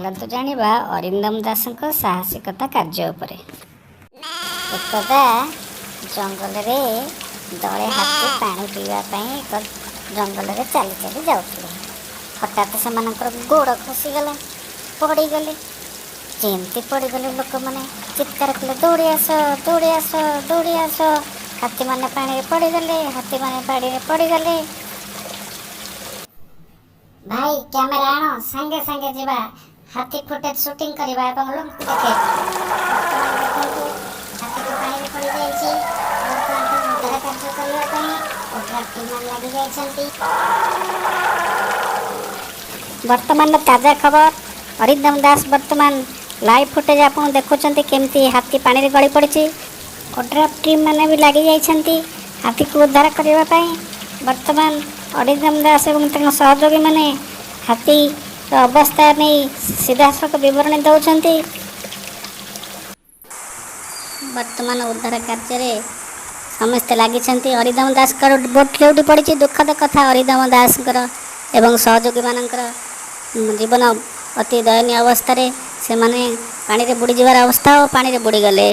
ଚାଲନ୍ତୁ ଜାଣିବା ଅରିନ୍ଦମ ଦାସଙ୍କ ସାହସିକତା କାର୍ଯ୍ୟ ଉପରେ। ଏକଦା ଜଙ୍ଗଲରେ ଦଳେ ହାତୀ ପାଣି ପିଇବା ପାଇଁ ଏକ ଜଙ୍ଗଲରେ ଚାଲି ଚାଲି ଯାଉଥିଲେ। ହଠାତ୍ ସେମାନଙ୍କର ଗୋଡ଼ ଖସିଗଲା, ପଡ଼ିଗଲେ। ଯେମିତି ପଡ଼ିଗଲେ ଲୋକମାନେ ଚିତ୍କାର କଲେ, ଦୌଡ଼ି ଆସ, ଦୌଡ଼ି ଆସ, ଦୌଡ଼ି ଆସ। ହାତୀମାନେ ପାଣିରେ ପଡ଼ିଗଲେ, ହାତୀମାନେ ପାଣିରେ ପଡ଼ିଗଲେ। ଭାଇ କ୍ୟାମେରା ଆଣ, ସାଙ୍ଗେ ସାଙ୍ଗେ ଯିବା, ହାତୀ ଫୁଟେଜ ସୁଟିଂ କରିବା ଏବଂ ଲୋକଙ୍କୁ ଦେଖେଇବା। ବର୍ତ୍ତମାନ ଦେଖନ୍ତୁ ହାତୀଟି ପାଣିରେ ପଡ଼ିଯାଇଛି। ବର୍ତ୍ତମାନ ତାକୁ ଉଦ୍ଧାର କାର୍ଯ୍ୟ କରିବା ପାଇଁ ଓଡ୍ରାଫ୍ ଟିମ୍ମାନେ ଲାଗିଯାଇଛନ୍ତି। ବର୍ତ୍ତମାନର ତାଜା ଖବର, ଅରିନ୍ଦମ ଦାସ ବର୍ତ୍ତମାନ ଲାଇଭ୍ ଫୁଟେଜ ଆପଣ ଦେଖୁଛନ୍ତି କେମିତି ହାତୀ ପାଣିରେ ଗଳି ପଡ଼ିଛି। ଓଡ୍ରାଫ୍ ଟିମ୍ ମାନେ ବି ଲାଗିଯାଇଛନ୍ତି ହାତୀକୁ ଉଦ୍ଧାର କରିବା ପାଇଁ। ବର୍ତ୍ତମାନ ଅରିନ୍ଦମ ଦାସ ଏବଂ ତାଙ୍କ ସହଯୋଗୀମାନେ ହାତୀର ଅବସ୍ଥା ନେଇ ସିଧାସଳଖ ବିବରଣୀ ଦେଉଛନ୍ତି। ବର୍ତ୍ତମାନ ଉଦ୍ଧାର କାର୍ଯ୍ୟରେ ସମସ୍ତେ ଲାଗିଛନ୍ତି। ଅରିନ୍ଦମ ଦାସଙ୍କର ବୋଟ୍ ଲେଉଟି ପଡ଼ିଛି। ଦୁଃଖଦ କଥା, ଅରିନ୍ଦମ ଦାସଙ୍କର ଏବଂ ସହଯୋଗୀମାନଙ୍କର ଜୀବନ ଅତି ଦୟନୀୟ ଅବସ୍ଥାରେ। ସେମାନେ ପାଣିରେ ବୁଡ଼ିଯିବାର ଅବସ୍ଥା ଓ ପାଣିରେ ବୁଡ଼ିଗଲେ।